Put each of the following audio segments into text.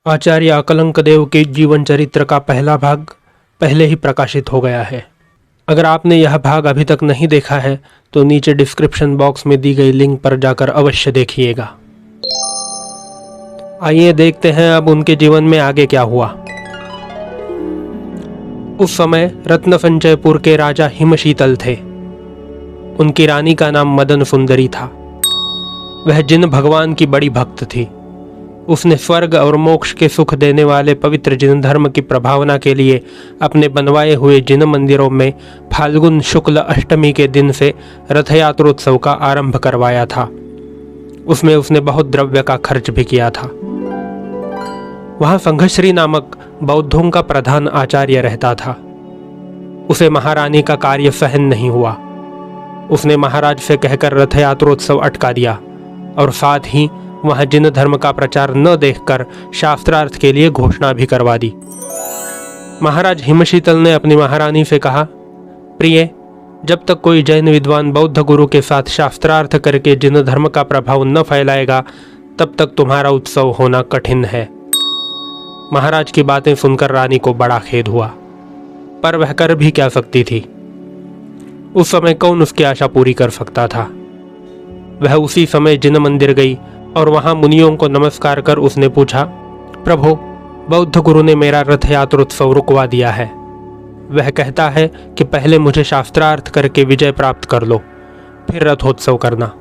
आचार्य अकलंक देव के जीवन चरित्र का पहला भाग पहले ही प्रकाशित हो गया है। अगर आपने यह भाग अभी तक नहीं देखा है तो नीचे डिस्क्रिप्शन बॉक्स में दी गई लिंक पर जाकर अवश्य देखिएगा। आइए देखते हैं अब उनके जीवन में आगे क्या हुआ। उस समय रत्नसंचयपुर के राजा हिमशीतल थे। उनकी रानी का नाम मदन सुंदरी था। वह जिन भगवान की बड़ी भक्त थी। उसने स्वर्ग और मोक्ष के सुख देने वाले पवित्र जिन धर्म की प्रभावना के लिए अपने बनवाए हुए जिन मंदिरों में फाल्गुन शुक्ल अष्टमी के दिन से रथ यात्रोत्सव का आरंभ करवाया था। उसमें उसने बहुत द्रव्य का खर्च भी किया था। वहां संघश्री नामक बौद्धों का प्रधान आचार्य रहता था। उसे महारानी का कार्य सहन नहीं हुआ। उसने महाराज से कहकर रथ यात्रोत्सव अटका दिया और साथ ही वह जिन धर्म का प्रचार न देखकर शास्त्रार्थ के लिए घोषणा भी करवा दी। महाराज हिमशीतल ने अपनी महारानी से कहा, प्रिय, जब तक कोई जैन विद्वान बौद्ध गुरु के साथ शास्त्रार्थ करके जिन धर्म का प्रभाव न फैलाएगा तब तक तुम्हारा उत्सव होना कठिन है। महाराज की बातें सुनकर रानी को बड़ा खेद हुआ, पर वह कर भी क्या सकती थी। उस समय कौन उसकी आशा पूरी कर सकता था। वह उसी समय जिन मंदिर गई और वहां मुनियों को नमस्कार कर उसने पूछा, प्रभु, बौद्ध गुरु ने मेरा रथ यात्रोत्सव रुकवा दिया है। वह कहता है कि पहले मुझे शास्त्रार्थ करके विजय प्राप्त कर लो, फिर रथोत्सव करना।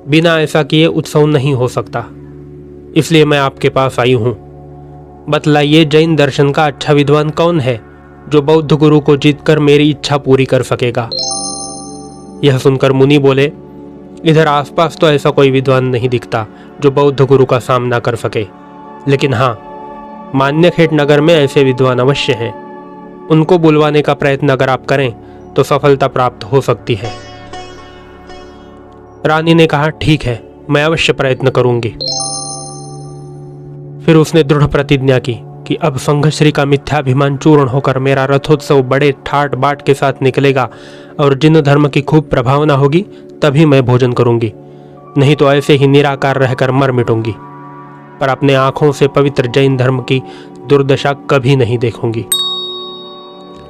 बिना ऐसा किए उत्सव नहीं हो सकता, इसलिए मैं आपके पास आई हूं। बतलाइए, जैन दर्शन का अच्छा विद्वान कौन है जो बौद्ध गुरु को जीतकर मेरी इच्छा पूरी कर सकेगा। यह सुनकर मुनि बोले, इधर आसपास तो ऐसा कोई विद्वान नहीं दिखता जो बौद्ध गुरु का सामना कर सके, लेकिन हाँ, मान्यखेट नगर में ऐसे विद्वान अवश्य हैं। उनको बुलवाने का प्रयत्न अगर आप करें तो सफलता प्राप्त हो सकती है। रानी ने कहा, ठीक है, मैं अवश्य प्रयत्न करूंगी। फिर उसने दृढ़ प्रतिज्ञा की कि अब संघश्री का मिथ्याभिमान चूर्ण होकर मेरा रथोत्सव बड़े ठाट बाट के साथ निकलेगा और जिन धर्म की खूब प्रभावना होगी तभी मैं भोजन करूंगी, नहीं तो ऐसे ही निराकार रहकर मर मिटूंगी, पर अपने आंखों से पवित्र जैन धर्म की दुर्दशा कभी नहीं देखूंगी।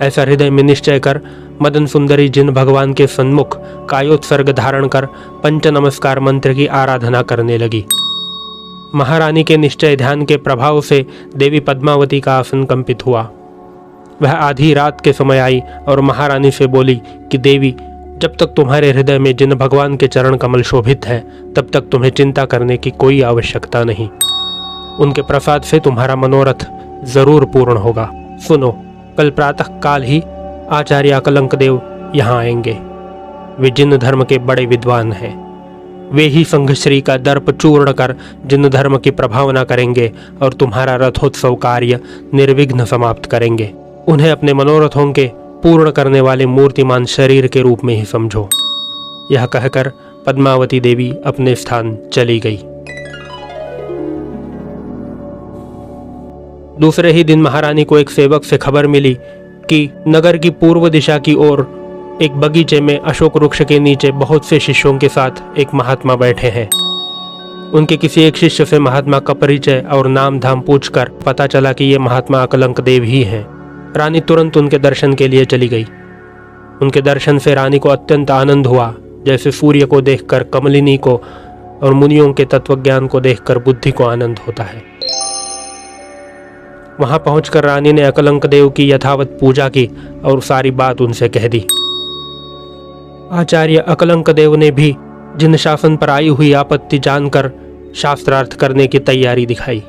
ऐसा हृदय में निश्चय कर मदन सुंदरी जिन भगवान के सन्मुख कायोत्सर्ग धारण कर पंच नमस्कार मंत्र की आराधना करने लगी। महारानी के निश्चय ध्यान के प्रभाव से देवी पद्मावती का आसन कंपित हुआ। वह आधी रात के समय आई और महारानी से बोली कि देवी, जब तक तुम्हारे हृदय में जिन भगवान के चरण कमल शोभित है तब तक तुम्हें चिंता करने की कोई आवश्यकता नहीं। उनके प्रसाद से तुम्हारा मनोरथ जरूर पूर्ण होगा। सुनो, कल प्रातः काल ही आचार्य अकलंक देव यहाँ आएंगे। वे जिन धर्म के बड़े विद्वान हैं। वे ही संघश्री का दर्प चूर्ण कर जिन धर्म की प्रभावना करेंगे और तुम्हारा रथोत्सव कार्य निर्विघ्न समाप्त करेंगे। उन्हें अपने मनोरथों के पूर्ण करने वाले मूर्तिमान शरीर के रूप में ही समझो। यह कहकर पद्मावती देवी अपने स्थान चली गई। दूसरे ही दिन महारानी को एक सेवक से खबर मिली कि नगर की पूर्व दिशा की ओर एक बगीचे में अशोक वृक्ष के नीचे बहुत से शिष्यों के साथ एक महात्मा बैठे हैं। उनके किसी एक शिष्य से महात्मा का परिचय और नाम धाम पूछकर पता चला कि ये महात्मा अकलंक देव ही हैं। रानी तुरंत उनके दर्शन के लिए चली गई। उनके दर्शन से रानी को अत्यंत आनंद हुआ, जैसे सूर्य को देखकर कमलिनी को और मुनियों के तत्वज्ञान को देखकर बुद्धि को आनंद होता है। वहां पहुंचकर रानी ने अकलंक देव की यथावत पूजा की और सारी बात उनसे कह दी। आचार्य अकलंक देव ने भी जिन शासन पर आई हुई आपत्ति जानकर शास्त्रार्थ करने की तैयारी दिखाई।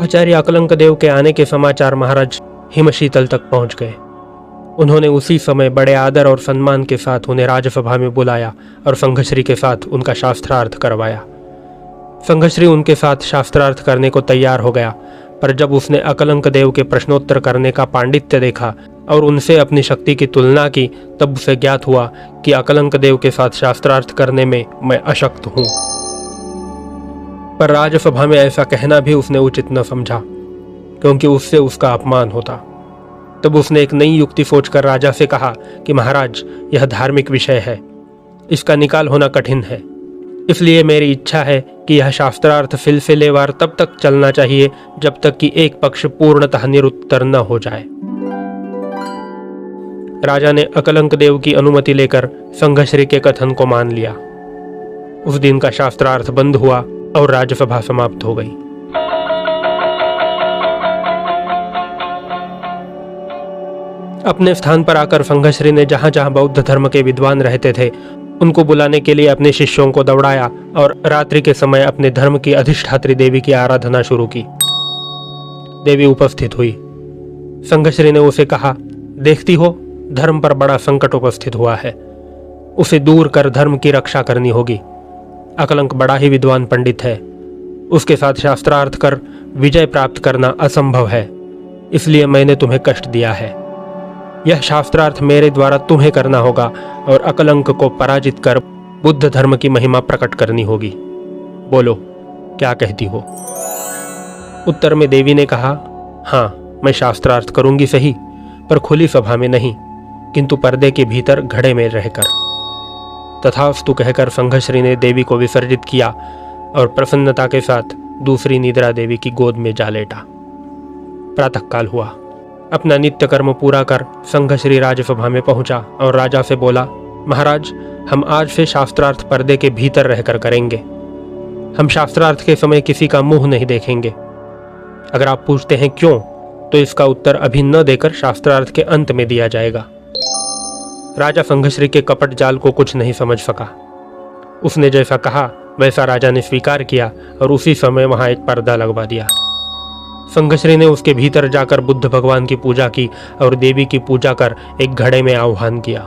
आचार्य अकलंक देव के आने के समाचार महाराज हिमशीतल तक पहुंच गए। उन्होंने उसी समय बड़े आदर और सम्मान के साथ उन्हें राजसभा में बुलाया और संघश्री के साथ उनका शास्त्रार्थ करवाया। संघश्री उनके साथ शास्त्रार्थ करने को तैयार हो गया, पर जब उसने अकलंक देव के प्रश्नोत्तर करने का पांडित्य देखा और उनसे अपनी शक्ति की तुलना की, तब उसे ज्ञात हुआ कि अकलंक देव के साथ शास्त्रार्थ करने में मैं अशक्त हूं। पर राजसभा में ऐसा कहना भी उसने उचित न समझा, क्योंकि उससे उसका अपमान होता। तब उसने एक नई युक्ति सोचकर राजा से कहा कि महाराज, यह धार्मिक विषय है, इसका निकाल होना कठिन है। इसलिए मेरी इच्छा है कि यह शास्त्रार्थ सिलसिलेवार तब तक चलना चाहिए जब तक कि एक पक्ष पूर्णतः निरुत्तर न हो जाए। राजा ने अकलंक देव की अनुमति लेकर संघश्री के कथन को मान लिया। उस दिन का शास्त्रार्थ बंद हुआ और राज्यसभा समाप्त हो गई। अपने स्थान पर आकर संघश्री ने जहां जहां बौद्ध धर्म के विद्वान रहते थे उनको बुलाने के लिए अपने शिष्यों को दौड़ाया और रात्रि के समय अपने धर्म की अधिष्ठात्री देवी की आराधना शुरू की। देवी उपस्थित हुई। संघश्री ने उसे कहा, देखती हो धर्म पर बड़ा संकट उपस्थित हुआ है, उसे दूर कर धर्म की रक्षा करनी होगी। अकलंक बड़ा ही विद्वान पंडित है, उसके साथ शास्त्रार्थ कर विजय प्राप्त करना असंभव है, इसलिए मैंने तुम्हें कष्ट दिया है। यह शास्त्रार्थ मेरे द्वारा तुम्हें करना होगा और अकलंक को पराजित कर बुद्ध धर्म की महिमा प्रकट करनी होगी। बोलो क्या कहती हो? उत्तर में देवी ने कहा, हाँ मैं शास्त्रार्थ करूंगी सही, पर खुली सभा में नहीं, किंतु पर्दे के भीतर घड़े में रहकर। तथास्तु कहकर संघश्री ने देवी को विसर्जित किया और प्रसन्नता के साथ दूसरी निद्रा देवी की गोद में जा लेटा। प्रातःकाल हुआ। अपना नित्य कर्म पूरा कर संघश्री राजसभा में पहुंचा और राजा से बोला, महाराज हम आज से शास्त्रार्थ पर्दे के भीतर रहकर करेंगे। हम शास्त्रार्थ के समय किसी का मुंह नहीं देखेंगे। अगर आप पूछते हैं क्यों, तो इसका उत्तर अभी न देकर शास्त्रार्थ के अंत में दिया जाएगा। राजा संघश्री के कपट जाल को कुछ नहीं समझ सका। उसने जैसा कहा वैसा राजा ने स्वीकार किया और उसी समय वहां एक पर्दा लगवा दिया। संघश्री ने उसके भीतर जाकर बुद्ध भगवान की पूजा की और देवी की पूजा कर एक घड़े में आह्वान किया।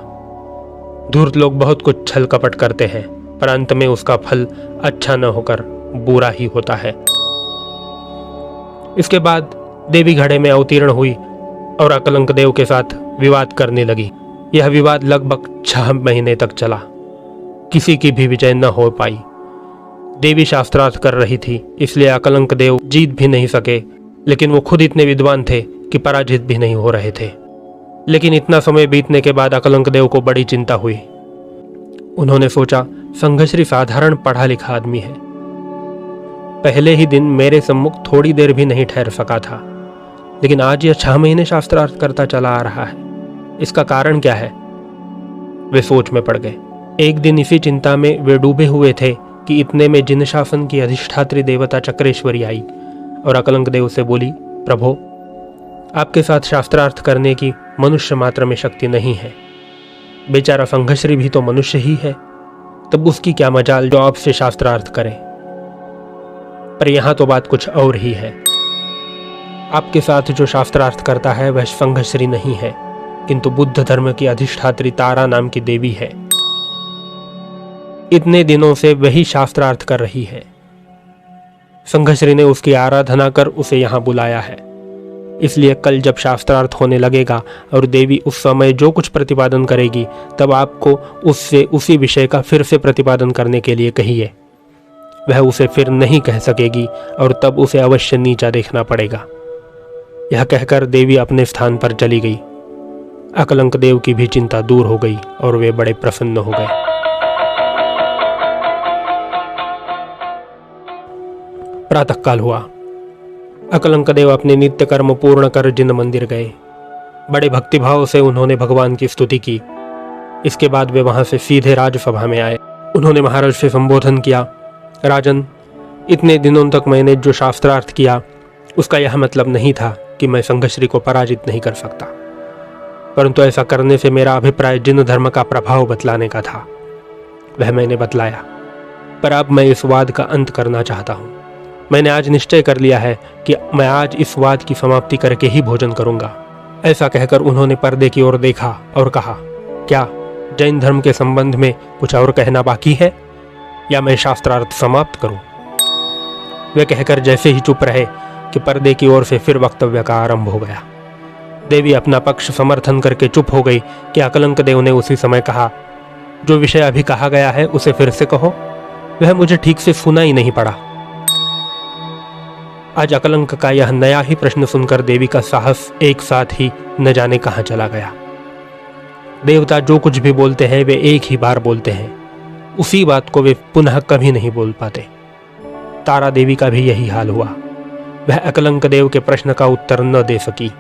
धूर्त लोग बहुत कुछ छल कपट करते हैं, पर अंत में उसका फल अच्छा न होकर बुरा ही होता है। इसके बाद देवी घड़े में अवतीर्ण हुई और अकलंक देव के साथ विवाद करने लगी। यह विवाद लगभग 6 महीने तक चला। किसी की भी विजय न हो पाई। देवी शास्त्रार्थ कर रही थी, इसलिए अकलंक देव जीत भी नहीं सके, लेकिन वो खुद इतने विद्वान थे कि पराजित भी नहीं हो रहे थे। लेकिन इतना समय बीतने के बाद अकलंक देव को बड़ी चिंता हुई। उन्होंने सोचा, संघश्री साधारण पढ़ा लिखा आदमी है। पहले ही दिन मेरे सम्मुख थोड़ी देर भी नहीं ठहर सका था, लेकिन आज यह 6 महीने शास्त्रार्थ करता चला आ रहा है। इसका कारण क्या है? वे सोच में पड़ गए। एक दिन इसी चिंता में वे डूबे हुए थे कि इतने में जिन शासन की अधिष्ठात्री देवता चक्रेश्वरी आई और अकलंक देव से बोली, प्रभो आपके साथ शास्त्रार्थ करने की मनुष्य मात्र में शक्ति नहीं है। बेचारा संघश्री भी तो मनुष्य ही है, तब उसकी क्या मजाल जो आपसे शास्त्रार्थ करे। पर यहां तो बात कुछ और ही है। आपके साथ जो शास्त्रार्थ करता है वह संघश्री नहीं है, किंतु बुद्ध धर्म की अधिष्ठात्री तारा नाम की देवी है। इतने दिनों से वही शास्त्रार्थ कर रही है। संघश्री ने उसकी आराधना कर उसे यहां बुलाया है। इसलिए कल जब शास्त्रार्थ होने लगेगा और देवी उस समय जो कुछ प्रतिपादन करेगी, तब आपको उससे उसी विषय का फिर से प्रतिपादन करने के लिए कहिए। वह उसे फिर नहीं कह सकेगी और तब उसे अवश्य नीचा देखना पड़ेगा। यह कहकर देवी अपने स्थान पर चली गई। अकलंक देव की भी चिंता दूर हो गई और वे बड़े प्रसन्न हो गए। प्रातःकाल हुआ। अकलंक देव अपने नित्य कर्म पूर्ण कर जिन मंदिर गए। बड़े भक्तिभाव से उन्होंने भगवान की स्तुति की। इसके बाद वे वहां से सीधे राजसभा में आए। उन्होंने महाराज से संबोधन किया, राजन, इतने दिनों तक मैंने जो शास्त्रार्थ किया उसका यह मतलब नहीं था कि मैं संघश्री को पराजित नहीं कर सकता, परंतु ऐसा करने से मेरा अभिप्राय जिन धर्म का प्रभाव बतलाने का था वह मैंने बतलाया। पर अब मैं इस वाद का अंत करना चाहता हूँ। मैंने आज निश्चय कर लिया है कि मैं आज इस वाद की समाप्ति करके ही भोजन करूंगा। ऐसा कहकर उन्होंने पर्दे की ओर देखा और कहा, क्या जैन धर्म के संबंध में कुछ और कहना बाकी है या मैं शास्त्रार्थ समाप्त करूं? वे कहकर जैसे ही चुप रहे कि पर्दे की ओर से फिर वक्तव्य का आरंभ हो गया। देवी अपना पक्ष समर्थन करके चुप हो गई कि अकलंक देव ने उसी समय कहा, जो विषय अभी कहा गया है उसे फिर से कहो, वह मुझे ठीक से सुना ही नहीं पड़ा। आज अकलंक का यह नया ही प्रश्न सुनकर देवी का साहस एक साथ ही न जाने कहां चला गया। देवता जो कुछ भी बोलते हैं वे एक ही बार बोलते हैं, उसी बात को वे पुनः कभी नहीं बोल पाते। तारा देवी का भी यही हाल हुआ। वह अकलंक देव के प्रश्न का उत्तर न दे सकी।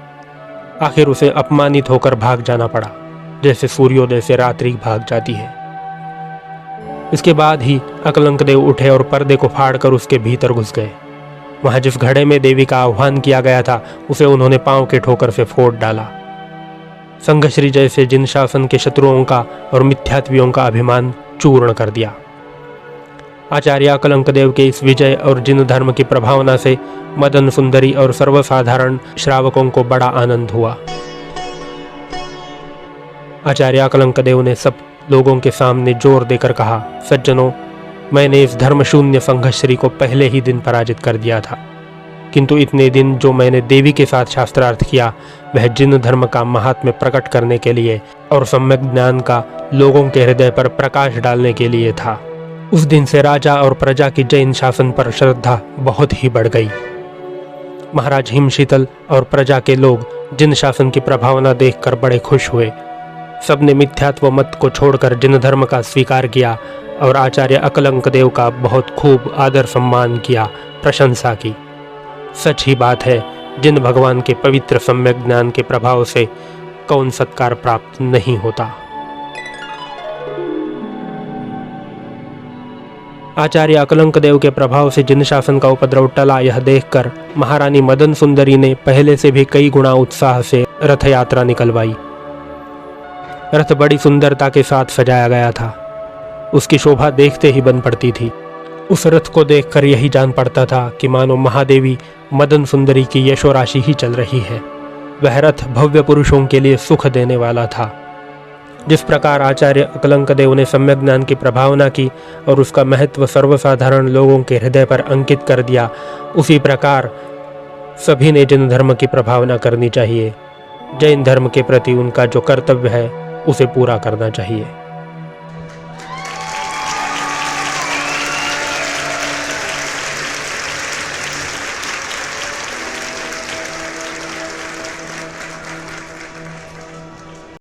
आखिर उसे अपमानित होकर भाग जाना पड़ा, जैसे सूर्योदय से रात्रि भाग जाती है। इसके बाद ही अकलंक देव उठे और पर्दे को फाड़कर उसके भीतर घुस गए। वहां जिस घड़े में देवी का आह्वान किया गया था उसे उन्होंने पांव के ठोकर से फोड़ डाला। संघश्री जैसे जिन शासन के शत्रुओं का और मिथ्यात्वियों का अभिमान चूर्ण कर दिया। आचार्य अकलंक देव के इस विजय और जिन धर्म की प्रभावना से मदन सुंदरी और सर्वसाधारण श्रावकों को बड़ा आनंद हुआ। आचार्य अकलंक देव ने सब लोगों के सामने जोर देकर कहा, सज्जनों, मैंने इस धर्मशून्य संघश्री को पहले ही दिन पराजित कर दिया था, किंतु इतने दिन जो मैंने देवी के साथ शास्त्रार्थ किया वह जिन धर्म का महात्म्य प्रकट करने के लिए और सम्यक ज्ञान का लोगों के हृदय पर प्रकाश डालने के लिए था। उस दिन से राजा और प्रजा की जैन शासन पर श्रद्धा बहुत ही बढ़ गई। महाराज हिमशीतल और प्रजा के लोग जिन शासन की प्रभावना देखकर बड़े खुश हुए। सबने मिथ्यात्व मत को छोड़कर जिन धर्म का स्वीकार किया और आचार्य अकलंक देव का बहुत खूब आदर सम्मान किया, प्रशंसा की। सच ही बात है, जिन भगवान के पवित्र सम्यक ज्ञान के प्रभाव से कौन सत्कार प्राप्त नहीं होता। आचार्य अकलंक देव के प्रभाव से जिन शासन का उपद्रव टला, यह देखकर महारानी मदन सुंदरी ने पहले से भी कई गुना उत्साह से रथ यात्रा निकलवाई। रथ बड़ी सुंदरता के साथ सजाया गया था। उसकी शोभा देखते ही बन पड़ती थी। उस रथ को देखकर यही जान पड़ता था कि मानो महादेवी मदन सुंदरी की यशोराशि ही चल रही है। वह रथ भव्य पुरुषों के लिए सुख देने वाला था। जिस प्रकार आचार्य अकलंक देव ने सम्यक ज्ञान की प्रभावना की और उसका महत्व सर्वसाधारण लोगों के हृदय पर अंकित कर दिया, उसी प्रकार सभी ने जैन धर्म की प्रभावना करनी चाहिए। जैन धर्म के प्रति उनका जो कर्तव्य है उसे पूरा करना चाहिए।